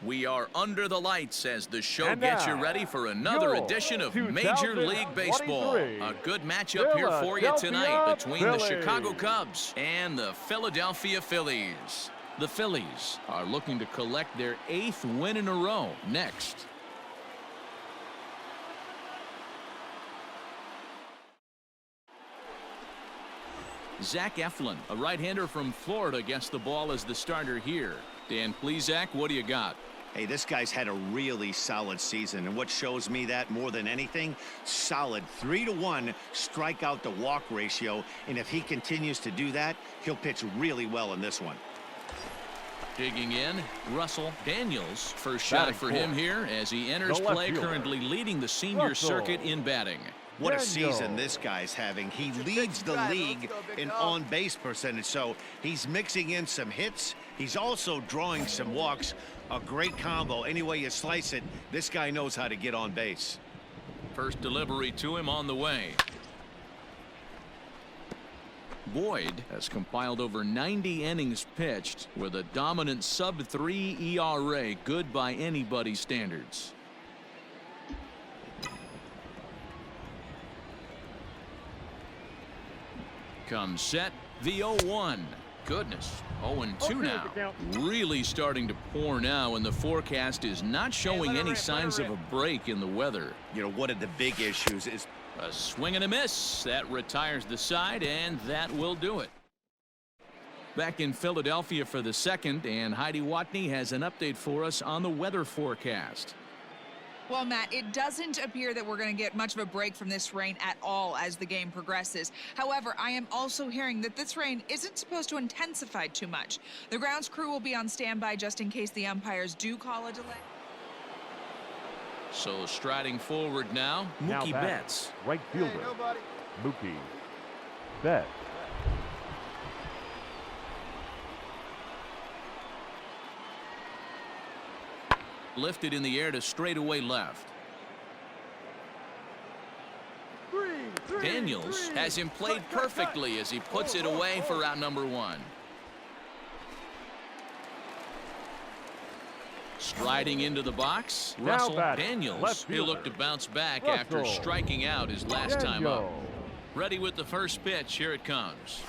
We are under the lights as the show gets you ready for another edition of Major League Baseball. A good matchup here for you tonight between the Chicago Cubs and the Philadelphia Phillies. The Phillies are looking to collect their 8th win in a row next. Zach Eflin, a right-hander from Florida, gets the ball as the starter here. Dan Plesac, what do you got? Hey, this guy's had a really solid season, and what shows me that more than anything, solid 3-to-1 strikeout to walk ratio, and if he continues to do that, he'll pitch really well in this one. Digging in, Russell Daniels. First shot for him here as he enters play, currently leading the senior circuit in batting. What a season this guy's having. He leads the league in on-base percentage, so he's mixing in some hits. He's also drawing some walks. A great combo. Any way you slice it, this guy knows how to get on base. First delivery to him on the way. Boyd has compiled over 90 innings pitched with a dominant sub-3 ERA, good by anybody's standards. Comes set, the 0-1. Goodness, 0-2 now. Really starting to pour now, and the forecast is not showing any signs of a break in the weather. You know, one of the big issues is a swing and a miss. That retires the side, and that will do it. Back in Philadelphia for the second, and Heidi Watney has an update for us on the weather forecast. Well, Matt, it doesn't appear that we're going to get much of a break from this rain at all as the game progresses. However, I am also hearing that this rain isn't supposed to intensify too much. The grounds crew will be on standby just in case the umpires do call a delay. So striding forward now, Mookie Betts. Right fielder, Mookie Betts. Lifted in the air to straightaway left. Daniels has him played perfectly as he puts it away for out number 1. Striding into the box, Russell Daniels. He'll look to bounce back after striking out his last time up. Ready with the first pitch. Here it comes.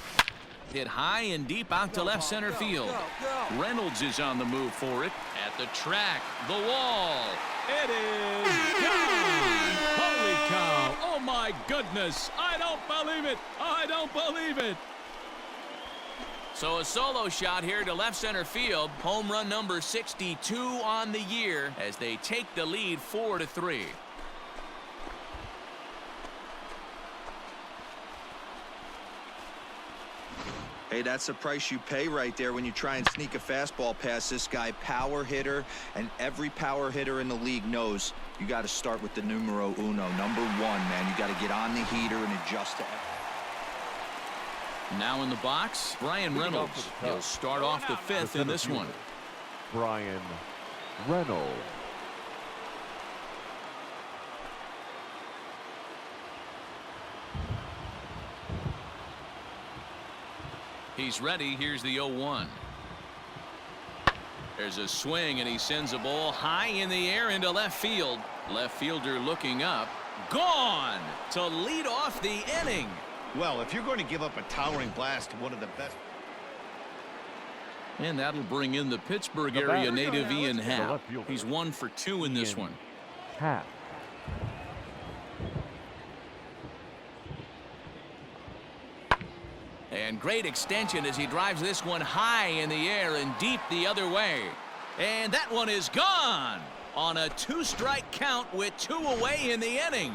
Hit high and deep out to left center field. Reynolds is on the move for it. At the track, the wall. It is gone! Holy cow! Oh my goodness! I don't believe it! I don't believe it! So a solo shot here to left center field. Home run number 62 on the year as they take the lead 4-3. Hey, that's the price you pay right there when you try and sneak a fastball past this guy. Power hitter, and every power hitter in the league knows you got to start with the numero uno, number 1, man. You got to get on the heater and adjust to it. Now in the box, Brian Reynolds. He'll start off the 5th in this one. Brian Reynolds. He's ready. Here's the 0-1. There's a swing, and he sends a ball high in the air into left field. Left fielder looking up. Gone to lead off the inning. Well, if you're going to give up a towering blast to one of the best. And that'll bring in the Pittsburgh area native Ian Happ. He's 1 for 2 in this one. Happ. And great extension as he drives this one high in the air and deep the other way. And that one is gone on a 2-strike count with 2 away in the inning.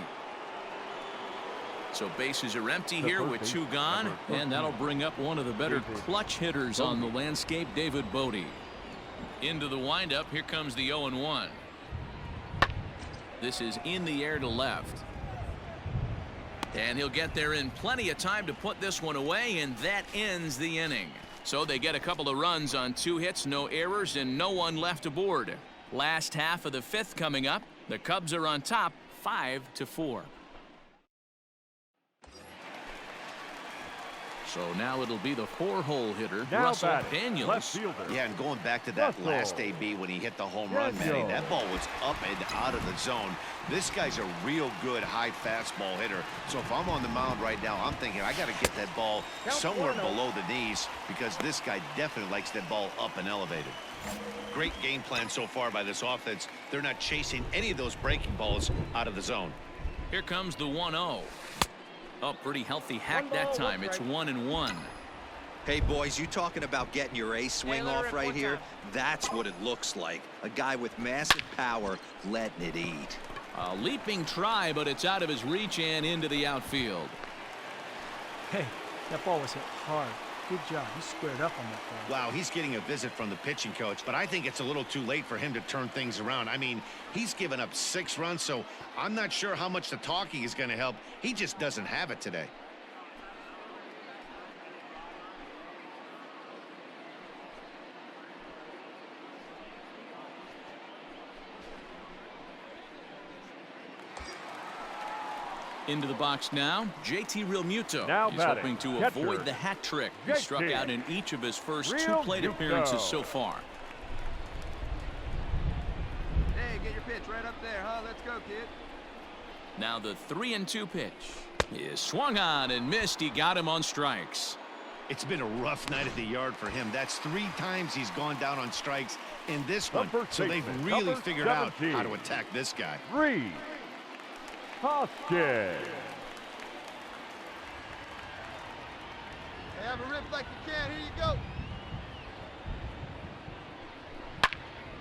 So bases are empty here with 2 gone, and that'll bring up one of the better clutch hitters on the landscape, David Bodie. Into the windup, here comes the 0-1. This is in the air to left. And he'll get there in plenty of time to put this one away, and that ends the inning. So they get a couple of runs on 2 hits, no errors, and no one left aboard. Last half of the 5th coming up. The Cubs are on top 5-4. So now it'll be the 4-hole hitter, Now Russell batting, Daniels. left fielder. Yeah, and going back to that Russell. last AB when he hit the home run, Manny, Daniels. that ball was up and out of the zone. This guy's a real good high fastball hitter. So if I'm on the mound right now, I'm thinking I got to get that ball somewhere below the knees because this guy definitely likes that ball up and elevated. Great game plan so far by this offense. They're not chasing any of those breaking balls out of the zone. Here comes the 1-0. Oh, pretty healthy hack that time. It's 1-1. Hey, boys, you talking about getting your ace swing off right here? That's what it looks like. A guy with massive power letting it eat. A leaping try, but it's out of his reach and into the outfield. Hey, that ball was hit hard. Good job. He squared up on that ball. Wow, he's getting a visit from the pitching coach, but I think it's a little too late for him to turn things around. I mean, he's given up 6 runs, so I'm not sure how much the talking is going to help. He just doesn't have it today. Into the box now, JT Realmuto. Now He's batting, hoping to catcher. avoid the hat trick. He struck JT out in each of his first 2 plate Realmuto. appearances so far. Hey, get your pitch right up there, huh? Let's go, kid. Now the 3-2 pitch is swung on and missed. He got him on strikes. It's been a rough night at the yard for him. That's 3 times he's gone down on strikes in this one. Number So they've baseman, really number figured out 17. how to attack this guy. Reed Hoskins. Hey, have a rip like you can. Here you go.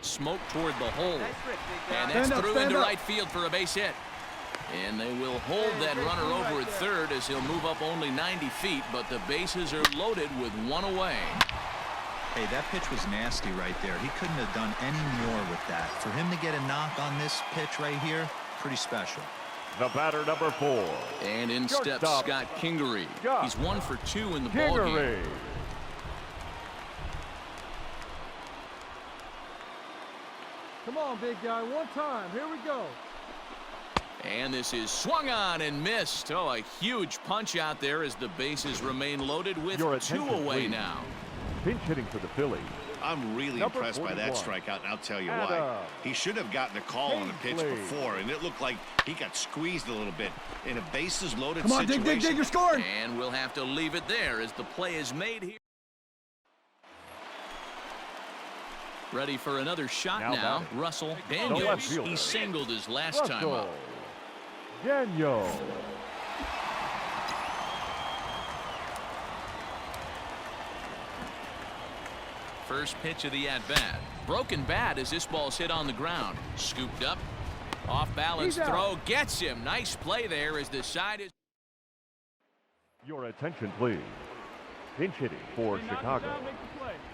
Smoke toward the hole. Nice rip, big guy. And that's Stand up, through stand into up. right field for a base hit. And they will hold that runner over at third as he'll move up only 90 feet, but the bases are loaded with 1 away. Hey, that pitch was nasty right there. He couldn't have done any more with that. For him to get a knock on this pitch right here, pretty special. The batter, number 4. And in steps Shortstop, Scott Kingery. Scott He's 1 for 2 in the ball game. Kingery. Come on, big guy. One time. Here we go. And this is swung on and missed. Oh, a huge punch out there as the bases remain loaded with Your 2 attention, away please. now. Pinch hitting for the Phillies. I'm really Number impressed by that 41. strikeout, and I'll tell you Adam why. He should have gotten a call on the pitch Kingsley. before, and it looked like he got squeezed a little bit in a bases-loaded Come on, situation. dig, you're scoring. And we'll have to leave it there as the play is made here. Ready for another shot Now now. batting. Russell The Daniels. left fielder. He singled his last time Russell up. Daniels. First pitch of the at-bat. Broken bat as this ball's hit on the ground. Scooped up. Off-balance He's out. throw. Gets him. Nice play there as the side is... Your attention, please. Pinch hitting for Chicago.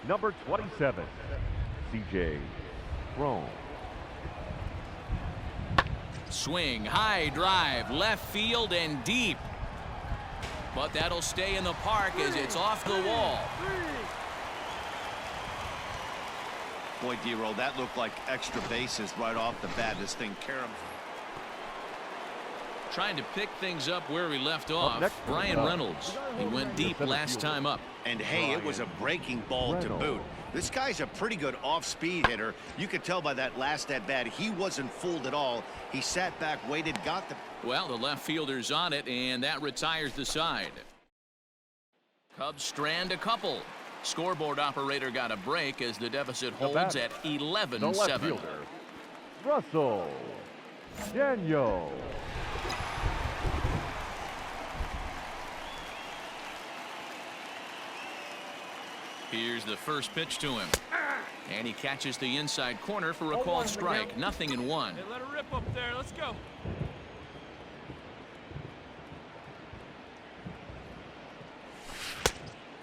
Number 27, C.J. Cron. Swing, high drive, left field and deep. But that'll stay in the park as it's off the wall. Boy, D-Roll, that looked like extra bases right off the bat. This thing caromed. Trying to pick things up where we left off. next, Brian Reynolds. He went deep center last fielder. time up. And hey, it was a breaking ball to Reynolds. boot. This guy's a pretty good off-speed hitter. You could tell by that last at-bat, he wasn't fooled at all. He sat back, waited, got the... Well, the left fielder's on it, and that retires the side. Cubs strand a couple. Scoreboard operator got a break as the deficit holds batter. at The left 11-7. fielder, Russell Daniels. Here's the first pitch to him. And he catches the inside corner for a called strike. 0-1. Hey, let her rip up there. Let's go.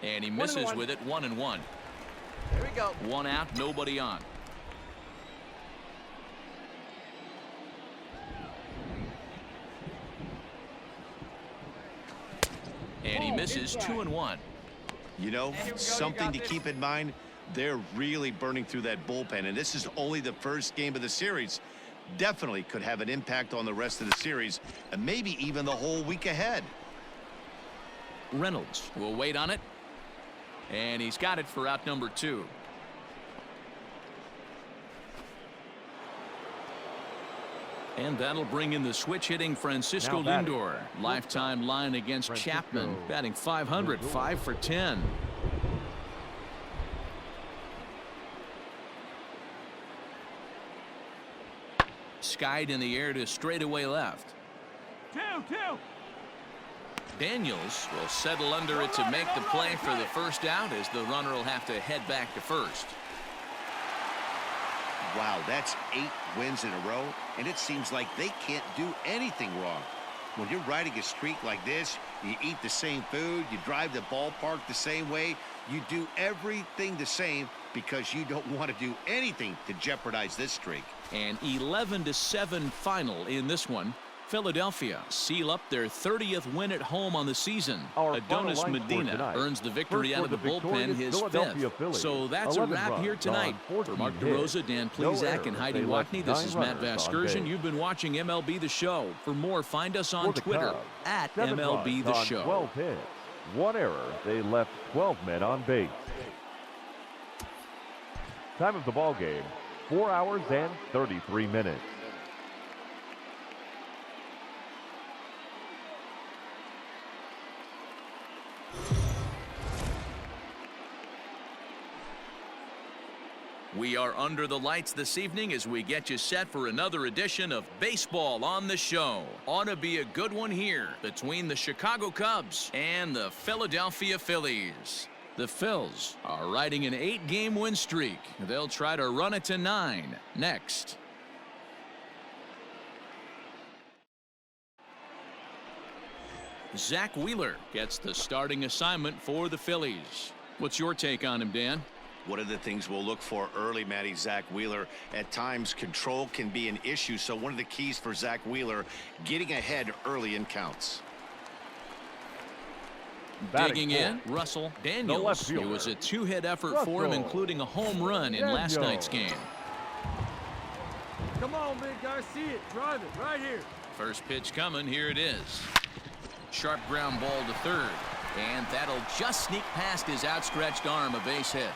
And he misses with it. 1-1. Here we go. 1 out, nobody on. And he misses. 2-1. You know, something to keep in mind, they're really burning through that bullpen, and this is only the first game of the series. Definitely could have an impact on the rest of the series, and maybe even the whole week ahead. Reynolds will wait on it. And he's got it for out number 2. And that'll bring in the switch-hitting Francisco Lindor. Lifetime line against Chapman, batting .500, 5 for 10. Skied in the air to straightaway left. 2-2. Daniels will settle under it to make the play for the first out, as the runner will have to head back to first. Wow, that's 8 wins in a row, and it seems like they can't do anything wrong. When you're riding a streak like this, you eat the same food, you drive the ballpark the same way, you do everything the same because you don't want to do anything to jeopardize this streak. An 11-7 final in this one. Philadelphia seal up their 30th win at home on the season. Adonis Medina earns the victory out of the bullpen, his 5th. So that's a wrap here tonight. For Mark DeRosa, Dan Plezak, and Heidi Watney, this is Matt Vasgersian. You've been watching MLB The Show. For more, find us on Twitter at MLB The Show. 12 hits, 1 error. They left 12 men on base. Time of the ball game, 4 hours and 33 minutes. We are under the lights this evening as we get you set for another edition of Baseball on the Show. Ought to be a good one here between the Chicago Cubs and the Philadelphia Phillies. The Phils are riding an 8-game win streak. They'll try to run it to 9 next. Zach Wheeler gets the starting assignment for the Phillies. What's your take on him, Dan? One of the things we'll look for early, Matty, Zach Wheeler, at times control can be an issue. So one of the keys for Zach Wheeler, getting ahead early in counts. Digging in, Russell Daniels. It was a 2-hit effort for him, including a home run in last night's game. Come on, big guy. See it. Drive it right here. First pitch coming. Here it is. Sharp ground ball to third. And that'll just sneak past his outstretched arm, a base hit.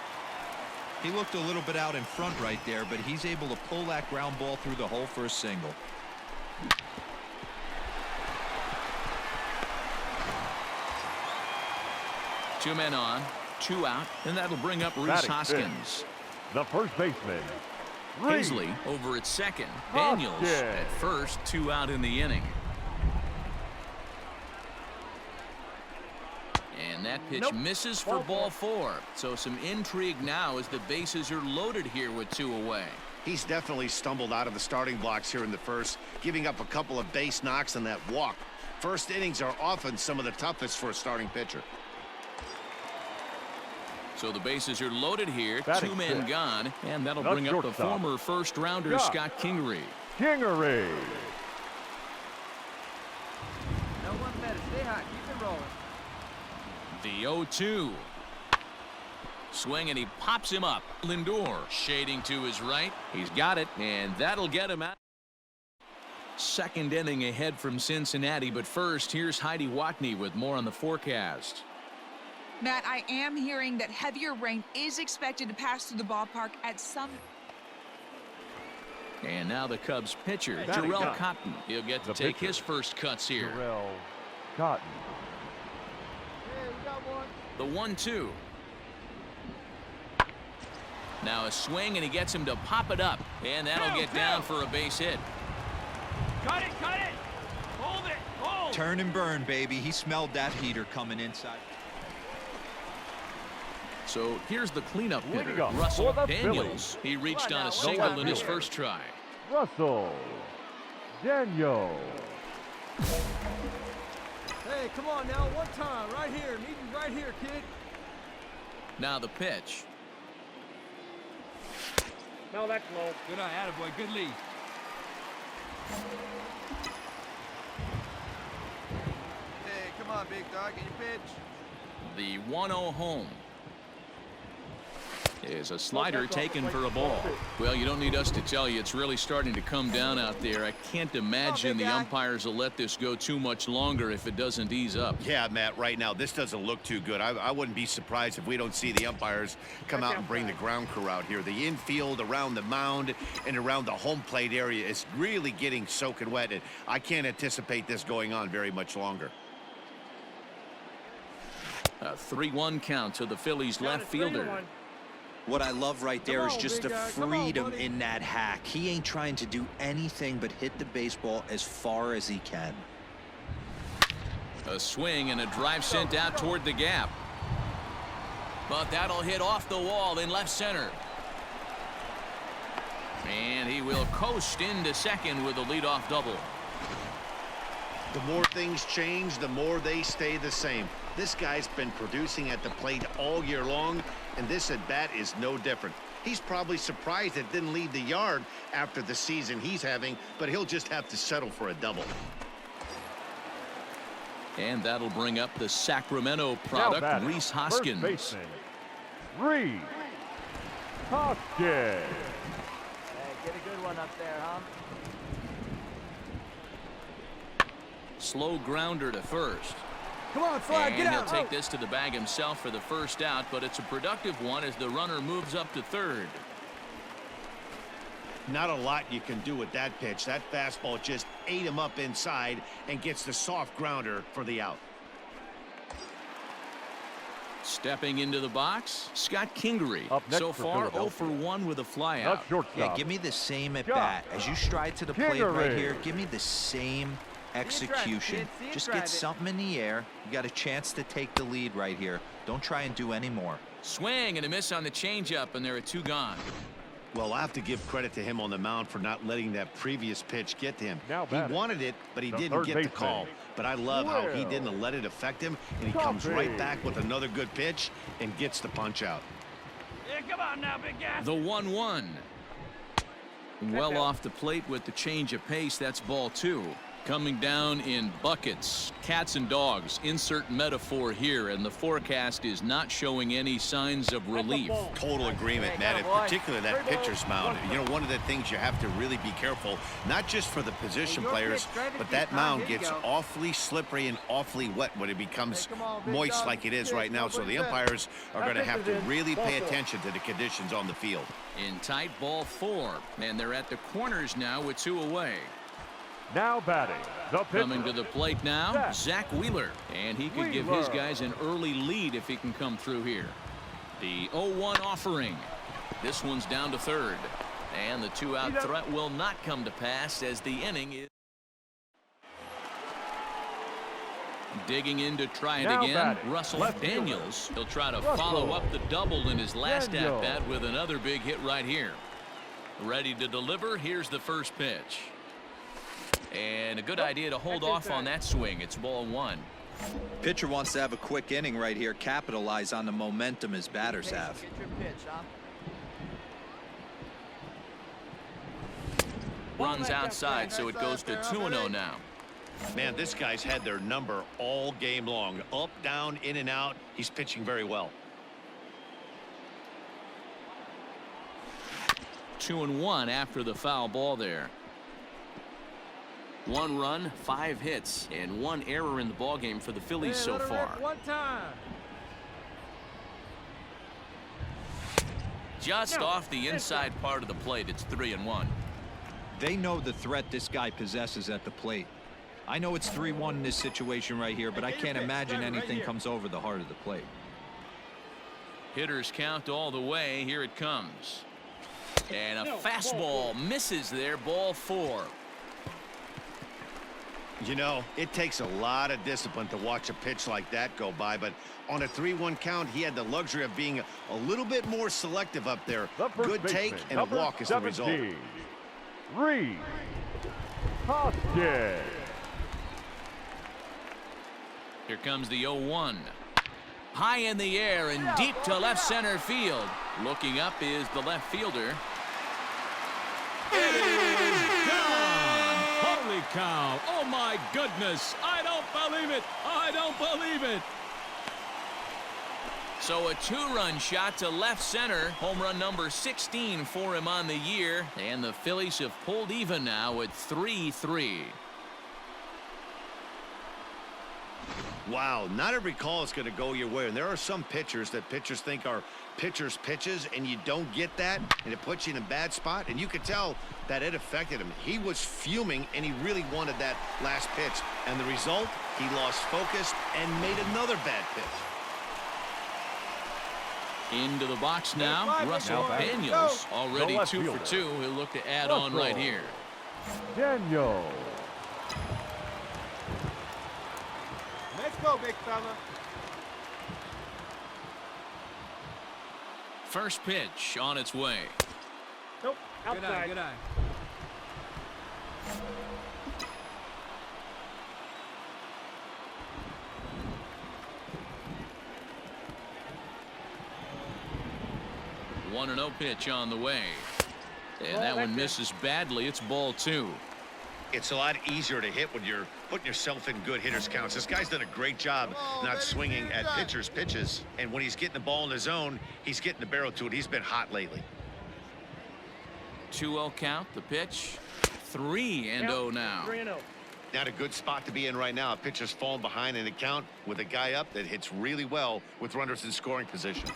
He looked a little bit out in front right there, but he's able to pull that ground ball through the hole for a single. Two men on, 2 out, and that'll bring up Rhys Hoskins. The first baseman, Hazley over at second. Daniels at first, 2 out in the inning. And that pitch misses for ball 4. So some intrigue now as the bases are loaded here with 2 away. He's definitely stumbled out of the starting blocks here in the first, giving up a couple of base knocks and that walk. First innings are often some of the toughest for a starting pitcher. So the bases are loaded here, 2 men gone, and that'll bring up the former first-rounder Scott Kingery. Kingery. Now 1 minute. Stay hot. Keep it rolling. The 0-2. Swing, and he pops him up. Lindor shading to his right. He's got it, and that'll get him out. Second inning ahead from Cincinnati, but first, here's Heidi Watney with more on the forecast. Matt, I am hearing that heavier rain is expected to pass through the ballpark at some. And now the Cubs pitcher, Jarrell Cotton. He'll get to take his first cuts here. Jarrell Cotton. The 1-2. Now a swing, and he gets him to pop it up. And that'll get down for a base hit. Cut it. Hold it. Hold. Turn and burn, baby. He smelled that heater coming inside. So here's the cleanup hitter, Russell Daniels. He reached on a single in his first try. Russell Daniels. Hey, come on now. 1 time. Right here. Need you right here, kid. Now the pitch. No, that's low. Good eye. Attaboy. Good lead. Hey, come on, big dog. Get your pitch. The 1-0 home. Is a slider taken for a ball. Well, you don't need us to tell you it's really starting to come down out there. I can't imagine the umpires will let this go too much longer if it doesn't ease up. Yeah, Matt, right now this doesn't look too good. I wouldn't be surprised if we don't see the umpires come out and bring the ground crew out here. The infield around the mound and around the home plate area is really getting soaking wet, and I can't anticipate this going on very much longer. A 3-1 count to the Phillies left fielder. What I love right there is just the freedom in that hack. He ain't trying to do anything but hit the baseball as far as he can. A swing and a drive sent out toward the gap. But that'll hit off the wall in left center. And he will coast into second with a leadoff double. The more things change, the more they stay the same. This guy's been producing at the plate all year long, and this at bat is no different. He's probably surprised it didn't leave the yard after the season he's having, but he'll just have to settle for a double. And that'll bring up the Sacramento product, Rhys Hoskins. Rhys Hoskins. Hey, get a good one up there, huh? Slow grounder to first. Come on, Fly, get And out. he'll take this to the bag himself for the first out, but it's a productive one as the runner moves up to third. Not a lot you can do with that pitch. That fastball just ate him up inside and gets the soft grounder for the out. Stepping into the box, Scott Kingery. Up next So for far, 0 Philadelphia. for 1 with a flyout. That's shortstop. Yeah, give me the same at bat. As you stride to the plate right here, give me the same execution. Just get something in the air. You got a chance to take the lead right here. Don't try and do any more. Swing and a miss on the changeup, and there are 2 gone. Well, I have to give credit to him on the mound for not letting that previous pitch get to him. Now He batting, wanted it, but he the didn't third get the baseman, call. But I love how he Will didn't let it affect him, and he comes right back with another good pitch and gets the punch out. Yeah, come on now, big guy. The 1-1. Well off the plate with the change of pace. That's ball 2. Coming down in buckets, cats and dogs, insert metaphor here, and the forecast is not showing any signs of relief. Total agreement, Matt, in particular that pitcher's mound. You know, one of the things you have to really be careful, not just for the position players, but that mound gets awfully slippery and awfully wet when it becomes moist like it is right now. So the umpires are going to have to really pay attention to the conditions on the field. In tight, ball 4, and they're at the corners now with 2 away. Now batting, the pitcher. Coming to the plate now, Zach Wheeler. And he could give his guys an early lead if he can come through here. The 0-1 offering. This one's down to third. And the 2-out threat will not come to pass as the inning is digging in to try it Now again. batting, Russell left fielder. Daniels. He'll try to Russell follow up the double in his last Daniels. at-bat with another big hit right here. Ready to deliver. Here's the first pitch. And a good idea to hold off on that swing. It's ball 1. Pitcher wants to have a quick inning right here, capitalize on the momentum his batters have. Get your pitch, huh? Runs outside, so it goes to 2-0 now. Man, this guy's had their number all game long. Up, down, in and out. He's pitching very well. 2-1 after the foul ball there. 1 run, 5 hits, and 1 error in the ballgame for the Phillies so far. One time. Just off the inside part of the plate, it's 3-1. They know the threat this guy possesses at the plate. I know it's 3-1 in this situation right here, but I can't imagine anything comes over the heart of the plate. Hitters count all the way. Here it comes. And a fastball misses there, ball 4. You know, it takes a lot of discipline to watch a pitch like that go by, but on a 3-1 count, he had the luxury of being a little bit more selective up there. The first Good take baseman, and a walk is the result. 17, Rhys Hoskins. Here comes the 0-1. High in the air and deep to left center field. Looking up is the left fielder. It is gone! Holy cow! Oh my goodness! I don't believe it! I don't believe it! So a 2-run shot to left center. Home run number 16 for him on the year. And the Phillies have pulled even now at 3-3. Wow, not every call is going to go your way. And there are some pitchers that pitchers think are pitchers' pitches, and you don't get that, and it puts you in a bad spot. And you could tell that it affected him. He was fuming, and he really wanted that last pitch. And the result, he lost focus and made another bad pitch. Into the box now, Russell Daniels, already 2 for 2. He'll look to add on right here. Daniel. Let's go, big fella. First pitch on its way. Nope, outside. Good eye. 1-0 pitch on the way. And that one misses badly. It's ball 2. It's a lot easier to hit when you're putting yourself in good hitters counts. This guy's done a great job not swinging at pitchers' pitches. And when he's getting the ball in the zone, he's getting the barrel to it. He's been hot lately. 2-0 count, the pitch. 3-0 now. 3-0. Not a good spot to be in right now. A pitcher's falling behind in the count with a guy up that hits really well with runners in scoring position.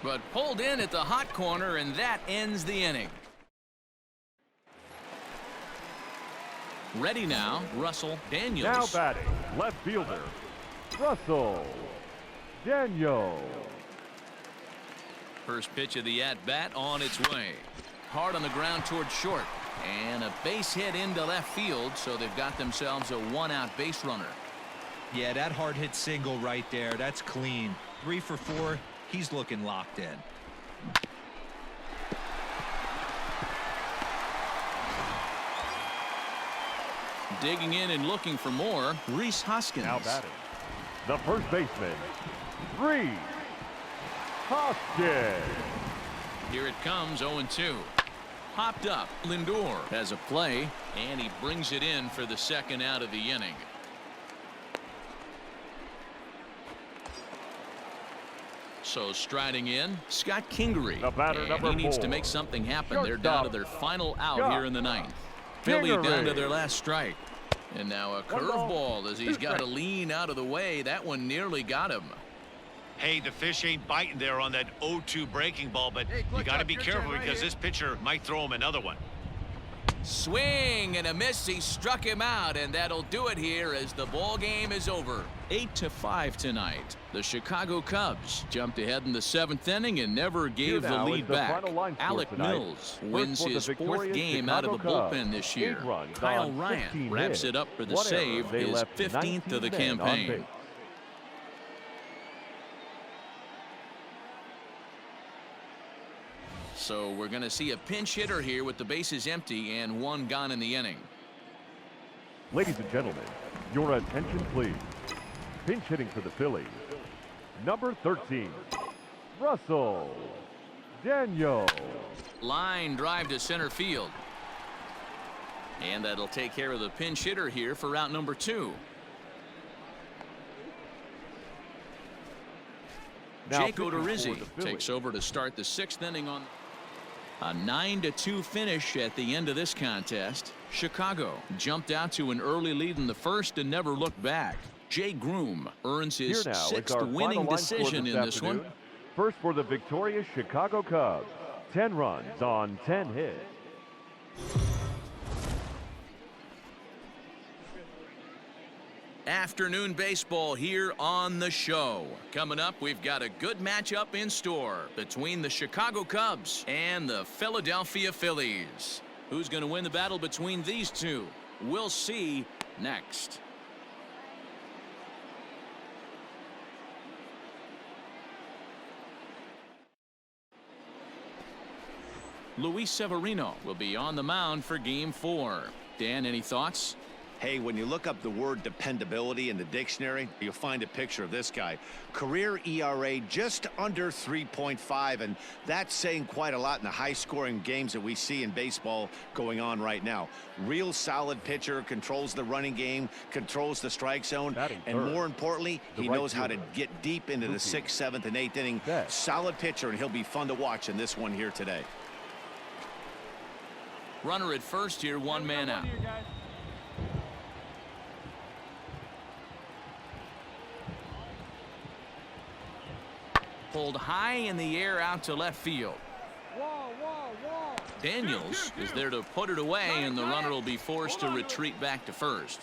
But pulled in at the hot corner, and that ends the inning. Ready now, Russell Daniels. Now batting, left fielder, Russell Daniels. First pitch of the at-bat on its way. Hard on the ground toward short. And a base hit into left field, so they've got themselves a 1-out base runner. Yeah, that hard hit single right there. That's clean. 3 for 4. He's looking locked in. Digging in and looking for more, Rhys Hoskins. Now batting, the first baseman, Rhys Hoskins. Here it comes, 0-2. Popped up. Lindor has a play, and he brings it in for the second out of the inning. So striding in, Scott Kingery. The batter, and number he needs 4. to make something happen. Shortstop. They're down to their final out here in the ninth. Philly down to their last strike. And now a curveball as he's got to lean out of the way. That one nearly got him. Hey, the fish ain't biting there on that 0-2 breaking ball, but you got to be careful because this pitcher might throw him another one. Swing and a miss. He struck him out, and that'll do it here as the ball game is over. 8-5 tonight. The Chicago Cubs jumped ahead in the 7th inning and never gave the lead back. Alec Mills wins his 4th game out of the bullpen this year. Kyle Ryan wraps it up for the save, his 15th of the campaign. So we're going to see a pinch hitter here with the bases empty and 1 gone in the inning. Ladies and gentlemen, your attention please. Pinch hitting for the Phillies, number 13, Russell Daniels. Line drive to center field. And that'll take care of the pinch hitter here for route number 2. Now Jake Odorizzi takes over to start the 6th inning on a 9-2 finish at the end of this contest. Chicago jumped out to an early lead in the first and never looked back. Jay Groom earns his 6th winning decision in this one. First for the victorious Chicago Cubs, 10 runs on 10 hits. Afternoon baseball here on the show. Coming up, we've got a good matchup in store between the Chicago Cubs and the Philadelphia Phillies. Who's going to win the battle between these two? We'll see next. Luis Severino will be on the mound for Game 4. Dan, any thoughts? Hey, when you look up the word dependability in the dictionary, you'll find a picture of this guy. Career ERA just under 3.5, and that's saying quite a lot in the high-scoring games that we see in baseball going on right now. Real solid pitcher, controls the running game, controls the strike zone, and more importantly, he knows how to get deep into the 6th, 7th, and 8th inning. Solid pitcher, and he'll be fun to watch in this one here today. Runner at first here, one man out. Pulled high in the air out to left field. Daniels is there to put it away, and the runner will be forced to retreat back to first.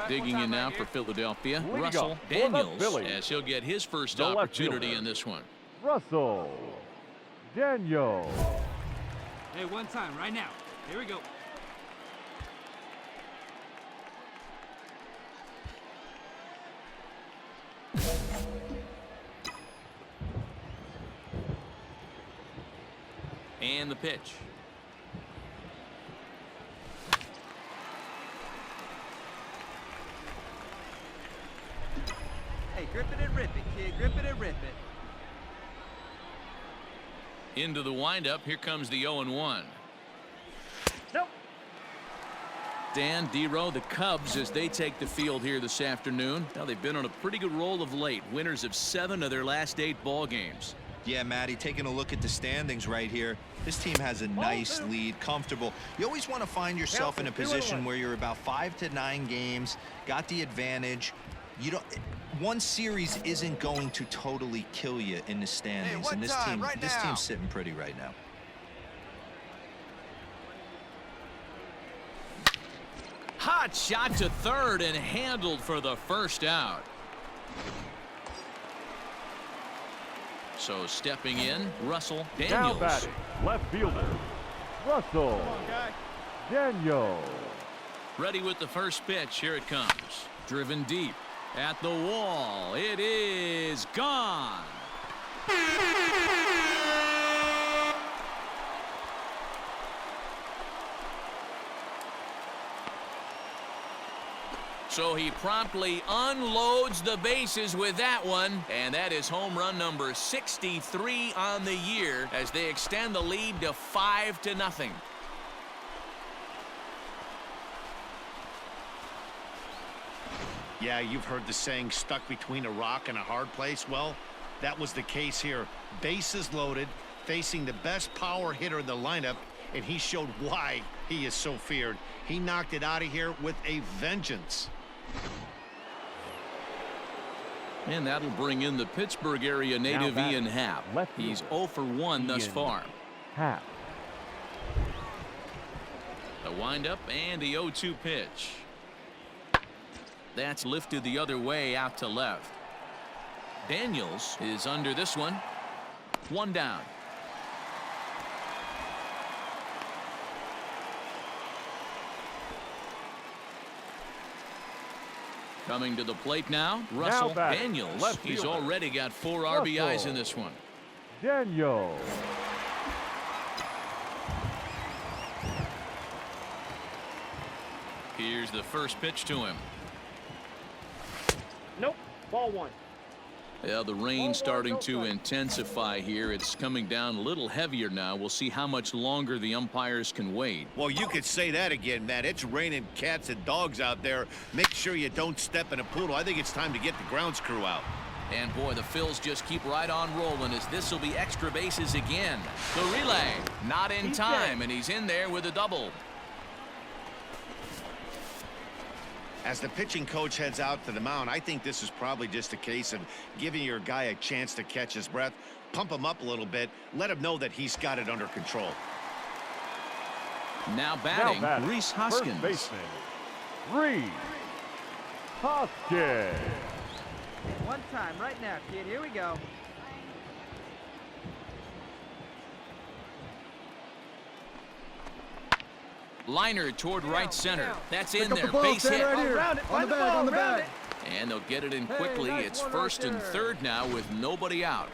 Digging in now for Philadelphia, Russell Daniels, as he'll get his first opportunity in this one. Russell Daniels. Hey, one time, right now. Here we go. And the pitch. Hey, grip it and rip it, kid. Grip it and rip it. Into the windup. Here comes the 0-1. Nope. Dan Dero, the Cubs, as they take the field here this afternoon. Now, they've been on a pretty good roll of late. Winners of 7 of their last 8 ball games. Yeah, Matty, taking a look at the standings right here. This team has a nice lead, comfortable. You always want to find yourself in a position where you're about 5 to 9 games, got the advantage. You don't. One series isn't going to totally kill you in the standings, and this team's sitting pretty right now. Hot shot to third and handled for the first out. So stepping in, Russell Daniels. Now batting, left fielder, Russell Daniels. Ready with the first pitch. Here it comes. Driven deep at the wall. It is gone. So he promptly unloads the bases with that one, and that is home run number 63 on the year as they extend the lead to 5-0. Yeah, you've heard the saying, stuck between a rock and a hard place. Well, that was the case here. Bases loaded, facing the best power hitter in the lineup, and he showed why he is so feared. He knocked it out of here with a vengeance. And that'll bring in the Pittsburgh area native Ian Happ. He's 0 for 1 thus far. Happ. The windup and the 0-2 pitch. That's lifted the other way out to left. Daniels is under this one. 1 down. Coming to the plate now, Russell Daniels. He's already got 4 RBIs in this one. Daniels. Here's the first pitch to him. Nope. Ball 1. Yeah, the rain starting to intensify here. It's coming down a little heavier now. We'll see how much longer the umpires can wait. Well, you could say that again, Matt. It's raining cats and dogs out there. Make sure you don't step in a poodle. I think it's time to get the grounds crew out. And boy, the Phils just keep right on rolling as this will be extra bases again. The relay not in time, and he's in there with a double. As the pitching coach heads out to the mound, I think this is probably just a case of giving your guy a chance to catch his breath, pump him up a little bit, let him know that he's got it under control. Now batting, Rhys Hoskins. First baseman, Rhys Hoskins. One time, right now, kid. Here we go. Liner toward right center. That's in there. Base hit. Right here. On the bag. And they'll get it in quickly. It's first and third now with nobody out.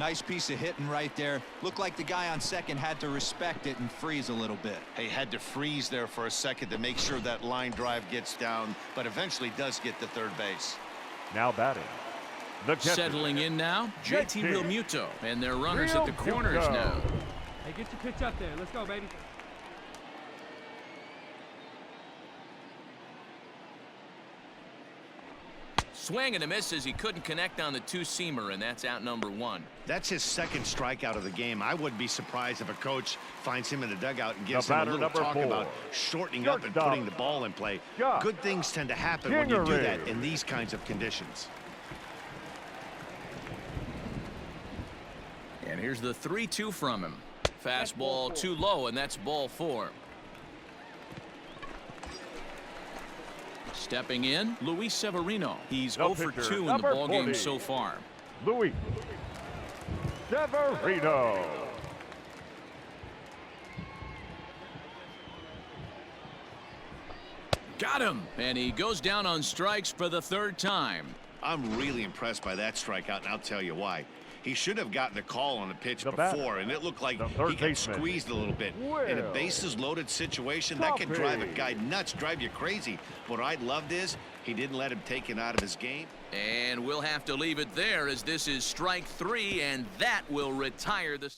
Nice piece of hitting right there. Looked like the guy on second had to respect it and freeze a little bit. He had to freeze there for a second to make sure that line drive gets down, but eventually does get to third base. Now batting. The catcher. Settling in now, JT Realmuto. And their runners at the corners Realmuto. now. Hey, get your pitch up there. Let's go, baby. Swing and a miss as he couldn't connect on the two-seamer, and that's out number 1. That's his second strikeout of the game. I wouldn't be surprised if a coach finds him in the dugout and gives him a little talk about shortening up and putting the ball in play. Good things tend to happen when you do that in these kinds of conditions. And here's the 3-2 from him. Fastball too low, and that's ball 4. Stepping in, Luis Severino. He's 0 for 2 in the ballgame so far. Luis Severino. Got him, and he goes down on strikes for the 3rd time. I'm really impressed by that strikeout, and I'll tell you why. He should have gotten a call on the pitch before, and it looked like he got squeezed a little bit. In a bases-loaded situation, that can drive a guy nuts, drive you crazy. What I loved is he didn't let him take it out of his game. And we'll have to leave it there as this is strike 3, and that will retire the...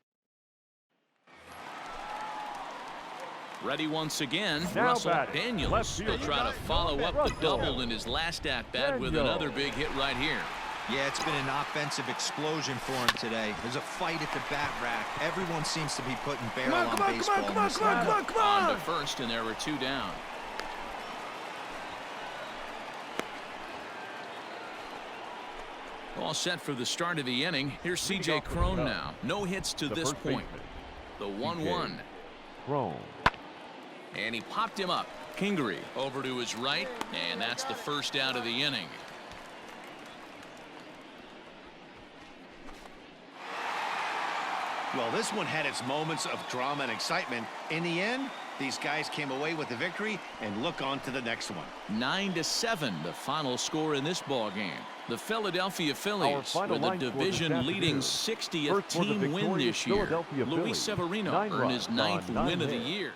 Ready once again, Now Russell batting. Daniels will try to follow up the double in his last at-bat with another big hit right here. Yeah, it's been an offensive explosion for him today. There's a fight at the bat rack. Everyone seems to be putting barrel on baseball in this lineup. On to first, and there were 2 down. All set for the start of the inning. Here's C.J. Cron now. No hits to this point. The 1-1. Cron. And he popped him up. Kingery over to his right, and that's the first out of the inning. Well, this one had its moments of drama and excitement. In the end, these guys came away with the victory, and look on to the next one. 9-7, the final score in this ball game. The Philadelphia Phillies with a division-leading 60th team win this year. Luis Severino earned his 9th win of the year.